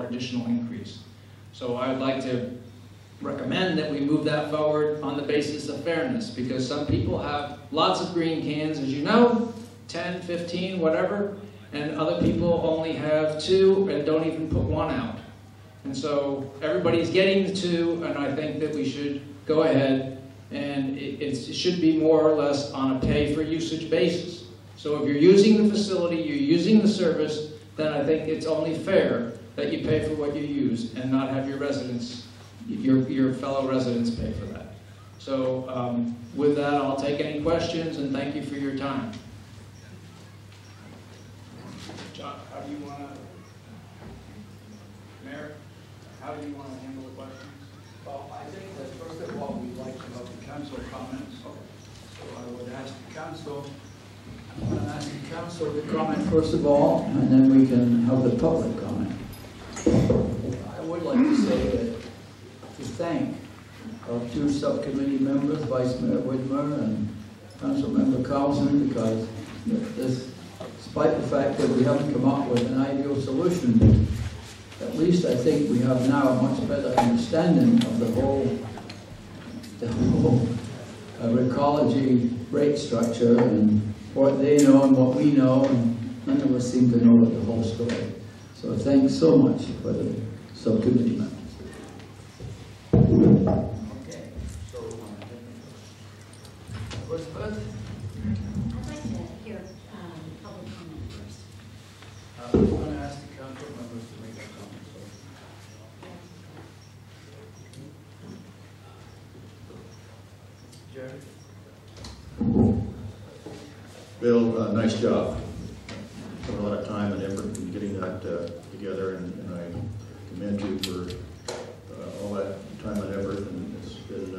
$100 additional increase. So I would like to recommend that we move that forward on the basis of fairness, because some people have lots of green cans, as you know, 10, 15, whatever, and other people only have 2 and don't even put 1 out. And so everybody's getting the 2, and I think that we should go ahead, and it should be more or less on a pay-for-usage basis. So if you're using the facility, you're using the service, then I think it's only fair that you pay for what you use and not have your residents, your fellow residents pay for that. So with that, I'll take any questions, and thank you for your time. John, how do you want to, Mayor, how do you want to handle the questions? Well, I think that first of all, we'd like to have the council comments. So I would ask the council, I'm going to ask the council to comment first of all, and then we can have the public comment. I would like to say that, to thank our 2 subcommittee members, Vice Mayor Whitmer and Council Member Carlson, because this, despite the fact that we haven't come up with an ideal solution, at least I think we have now a much better understanding of the whole ecology rate structure and what they know and what we know, and none of us seem to know the whole story. So thanks so much for the subcommittee members. Okay, so Elizabeth? I'd like to hear public comment first. I'm going to ask the council members to make a comment. Jerry? Bill, nice job. Put a lot of time and effort in getting that together, and I commend you for all that time and effort, and it's been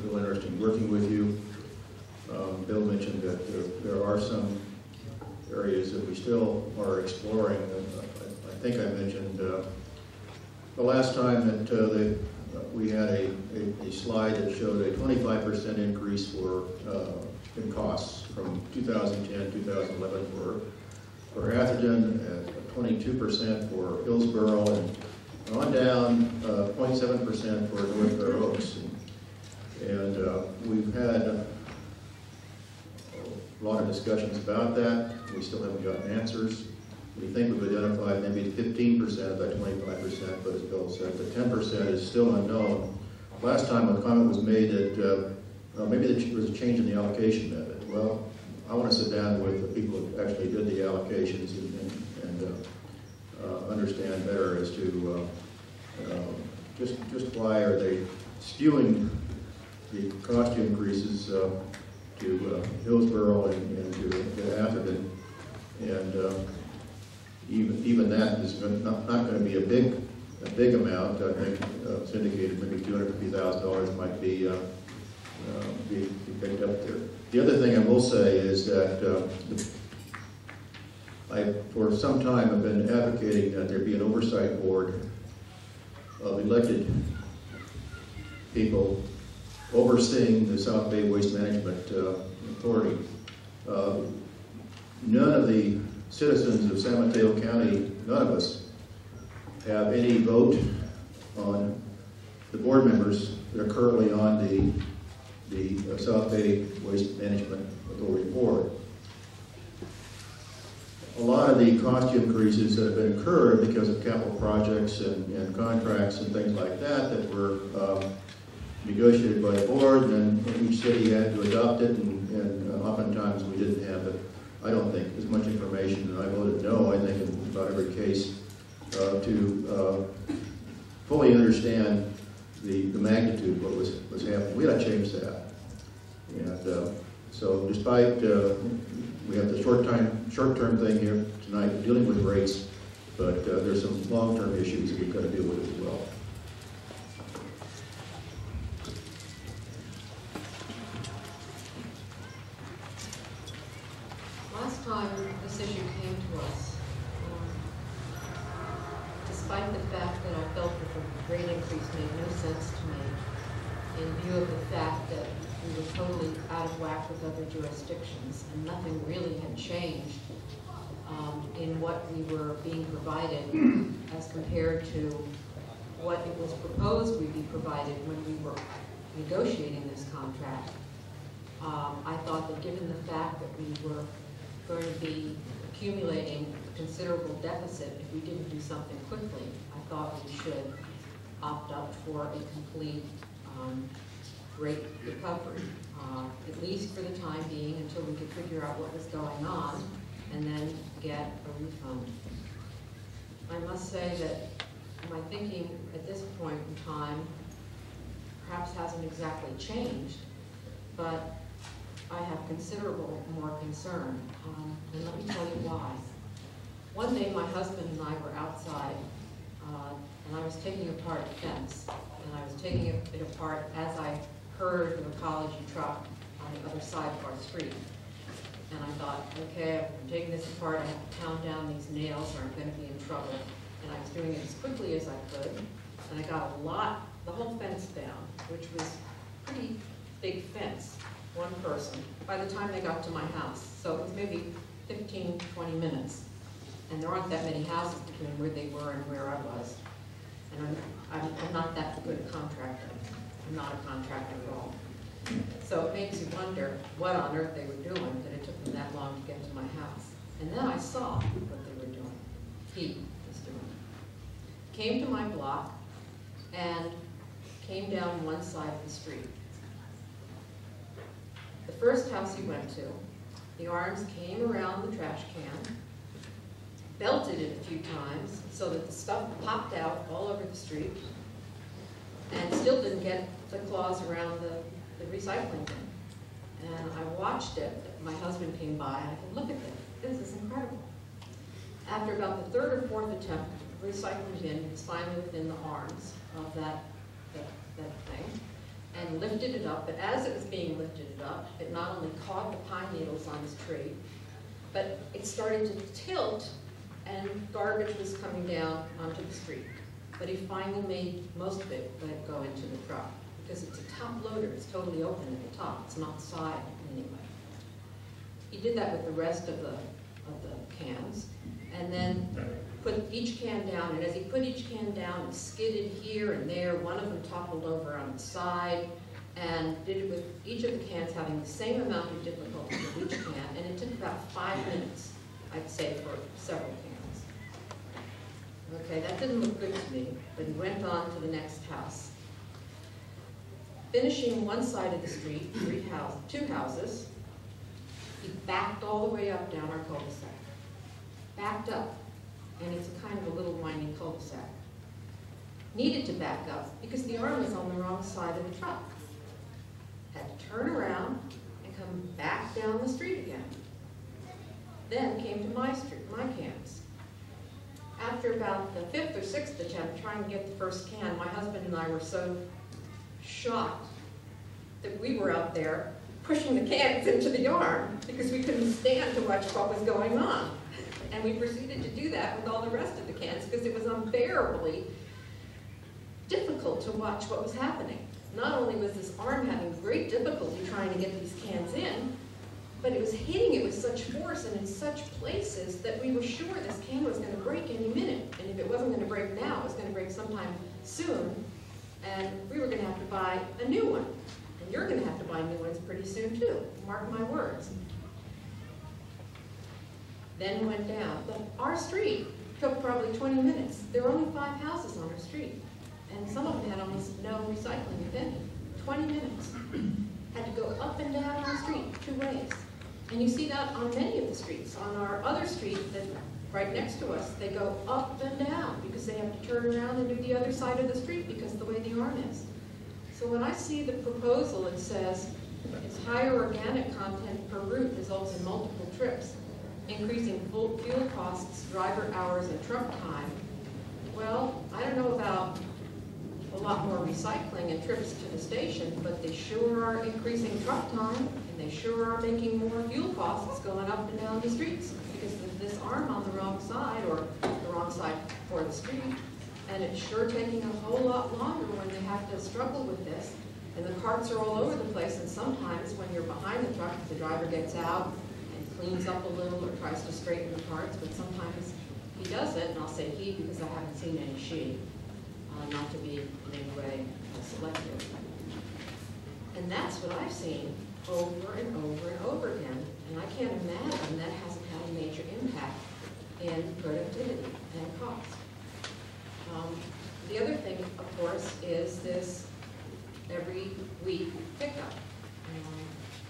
real interesting working with you. Bill mentioned that there are some areas that we still are exploring. I think I mentioned the last time that we had a slide that showed a 25% increase in costs from 2010 2011 for Atherton, 22% for Hillsborough, and on down 0.7% for North Fair Oaks. And we've had a lot of discussions about that. We still haven't gotten answers. We think we've identified maybe 15% of that 25%, but as Bill said, the 10% is still unknown. Last time a comment was made that maybe there was a change in the allocation method. Well, I want to sit down with the people who actually did the allocations and understand better as to just why are they skewing the cost increases to Hillsborough and to Atherton, and even that is not going to be a big amount. I think it's indicated maybe $250,000 might be picked up there. The other thing I will say is that I, for some time, have been advocating that there be an oversight board of elected people overseeing the South Bay Waste Management Authority. None of the citizens of San Mateo County, none of us, have any vote on the board members that are currently on the South Bay Waste Management Authority board. A lot of the cost increases that have been incurred because of capital projects and contracts and things like that were negotiated by the board, and each city had to adopt it, and oftentimes we didn't have it. I don't think as much information, and I voted no, I think, in about every case, to fully understand the magnitude of what was happening. We got to change that. And so despite, we have the short-term thing here tonight, dealing with rates, but there's some long-term issues that we've got to deal with as well. Last time this issue came to us, despite the fact that I felt that the rate increase made no sense to me, in view of the fact that we were totally out of whack with other jurisdictions and nothing really had changed, in what we were being provided as compared to what it was proposed we'd be provided when we were negotiating this contract. I thought that given the fact that we were going to be accumulating a considerable deficit if we didn't do something quickly, I thought we should opt up for a complete rate recovery, at least for the time being until we could figure out what was going on and then get a refund. I must say that my thinking at this point in time perhaps hasn't exactly changed, but I have considerable more concern, and let me tell you why. One day my husband and I were outside, and I was taking apart a fence, and I was taking it apart as I heard the ecology truck on the other side of our street. And I thought, okay, I'm taking this apart, I have to pound down these nails or I'm going to be in trouble. And I was doing it as quickly as I could, and I got the whole fence down, which was a pretty big fence, one person, by the time they got to my house. So it was maybe 15, 20 minutes. And there aren't that many houses between where they were and where I was. And I'm not that good a contractor. I'm not a contractor at all. So it makes you wonder what on earth they were doing that it took them that long to get to my house. And then I saw what they were doing. He was doing it. Came to my block and came down one side of the street. The first house he went to, the arms came around the trash can, belted it a few times so that the stuff popped out all over the street, and still didn't get the claws around the recycling bin. And I watched it. My husband came by, and I said, look at this. This is incredible. After about the third or fourth attempt, the recycling bin was finally within the arms of that thing, and lifted it up. But as it was being lifted up, it not only caught the pine needles on his tree, but it started to tilt, and garbage was coming down onto the street. But he finally made most of it let it go into the truck, because it's a top loader. It's totally open at the top. It's not side in any way. He did that with the rest of the cans, and then put each can down. And as he put each can down, it skidded here and there. One of them toppled over on its side, and did it with each of the cans having the same amount of difficulty with each can. And it took about 5 minutes, I'd say, for several cans. Okay, that didn't look good to me, but he went on to the next house. Finishing one side of the street, two houses, he backed all the way up down our cul-de-sac. Backed up, and it's a kind of a little winding cul-de-sac. Needed to back up because the arm was on the wrong side of the truck. Had to turn around and come back down the street again. Then came to my street, my cans. After about the fifth or sixth attempt trying to get the first can, my husband and I were so shocked that we were out there pushing the cans into the arm because we couldn't stand to watch what was going on. And we proceeded to do that with all the rest of the cans because it was unbearably difficult to watch what was happening. Not only was this arm having great difficulty trying to get these cans in, but it was hitting it with such force and in such places that we were sure this can was going to break any minute. And if it wasn't going to break now, it was going to break sometime soon. And we were going to have to buy a new one. And you're going to have to buy new ones pretty soon too. Mark my words. Then went down. But our street took probably 20 minutes. There were only 5 houses on our street. And some of them had almost no recycling, if any. 20 minutes. Had to go up and down our street 2 ways. And you see that on many of the streets. On our other street that's right next to us, they go up and down because they have to turn around and do the other side of the street because of the way the arm is. So when I see the proposal that says it's higher organic content per route results in multiple trips, increasing fuel costs, driver hours, and truck time, well, I don't know about a lot more recycling and trips to the station, but they sure are increasing truck time, and they sure are making more fuel costs going up and down the streets because of this arm on the wrong side, or the wrong side for the street, and it's sure taking a whole lot longer when they have to struggle with this, and the carts are all over the place, and sometimes when you're behind the truck, the driver gets out and cleans up a little or tries to straighten the parts, but sometimes he does it, and I'll say he because I haven't seen any she, not to be in any way selective. And that's what I've seen over and over and over again, and I can't imagine that hasn't had a major impact in productivity and cost. The other thing, of course, is this every week pickup.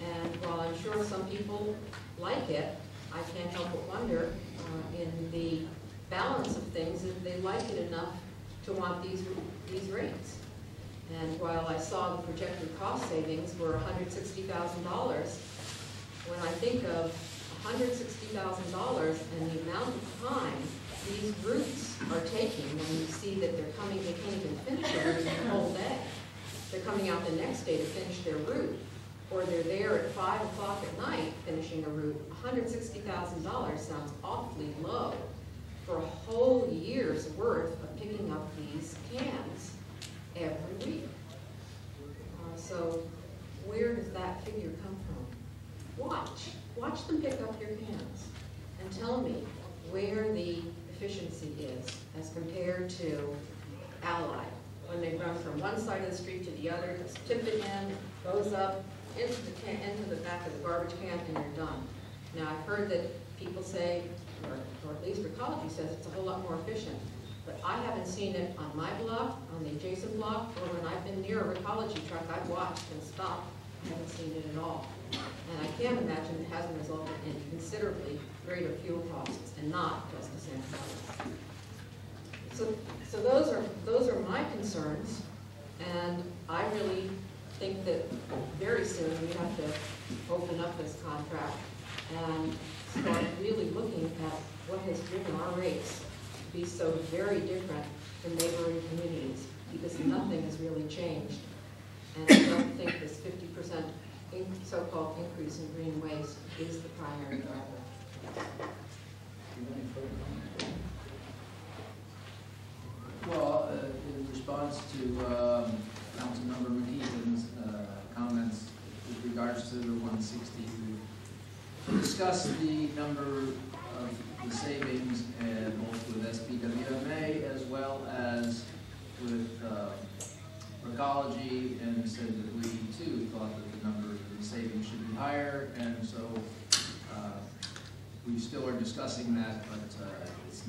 And while I'm sure some people like it, I can't help but wonder in the balance of things if they like it enough to want these rates. And while I saw the projected cost savings were $160,000, when I think of $160,000 and the amount of time these routes are taking, when you see that they're coming, they can't even finish a route in the whole day. They're coming out the next day to finish their route, or they're there at 5 o'clock at night finishing a route. $160,000 sounds awfully low for a whole year's worth of picking up these cans every week. So where does that figure come from? Watch them pick up your cans and tell me where the efficiency is as compared to Allied. When they run from one side of the street to the other, just tip it in, goes up into the back of the garbage can, and you're done. Now I've heard that people say, or at least Recology says it's a whole lot more efficient. But I haven't seen it on my block, on the adjacent block, or when I've been near a Recology truck, I've watched and stopped. I haven't seen it at all. And I can't imagine it hasn't resulted in considerably greater fuel costs and not just the same price. So those are my concerns, and I really think that very soon we have to open up this contract and start really looking at what has driven our rates to be so very different from neighboring communities, because nothing has really changed. And I don't think this 50% so-called increase in green waste is the primary driver. Well, in response to Councilmember McKeithen's comments with regards to the 160, we discussed the number of the savings both with SPWMA as well as with Recology, and said that we too thought that the number of the savings should be higher, and so we still are discussing that, but it's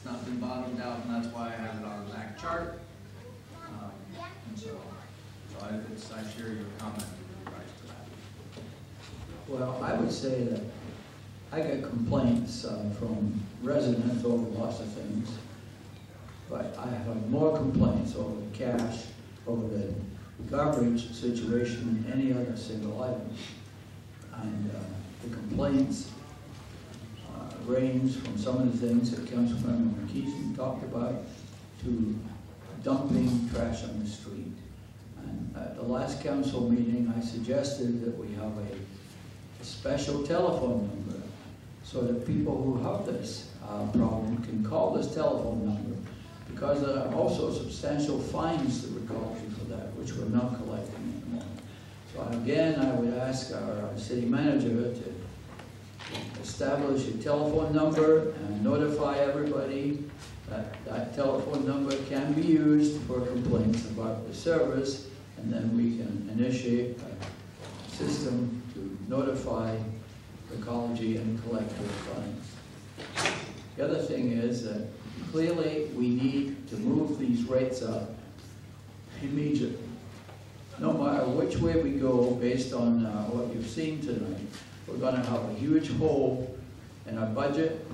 not been bottomed out, and that's why I have it on the back chart. And so I share your comment with regards to that. Well, I would say that I get complaints from residents over lots of things, but I have more complaints over the cash, over the garbage situation than any other single item. And the complaints range from some of the things that Councilmember McKeithen talked about to dumping trash on the street. And at the last council meeting, I suggested that we have a special telephone number so that people who have this problem can call this telephone number, because there are also substantial fines to Recology for that, which we're not collecting anymore. So again, I would ask our city manager to establish a telephone number and notify everybody that that telephone number can be used for complaints about the service, and then we can initiate a system to notify Recology and collect those fines. The other thing is that clearly we need to move these rates up immediately. No matter which way we go, based on what you've seen tonight, we're going to have a huge hole in our budget.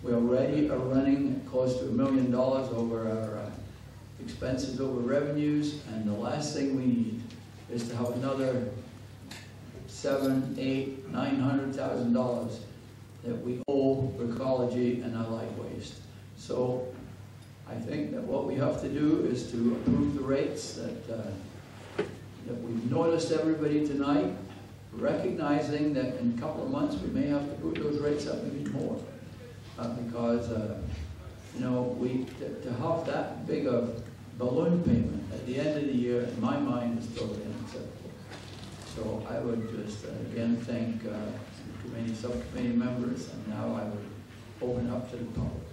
We already are running close to $1 million over our expenses over revenues, and the last thing we need is to have another $700,000, $800,000, $900,000 that we owe Recology and Allied Waste. So I think that what we have to do is to approve the rates that we've noticed everybody tonight, recognizing that in a couple of months we may have to put those rates up even more, because you know, to have that big a balloon payment at the end of the year, in my mind, is totally unacceptable. So I would just again thank too many subcommittee members, and now I would open up to the public.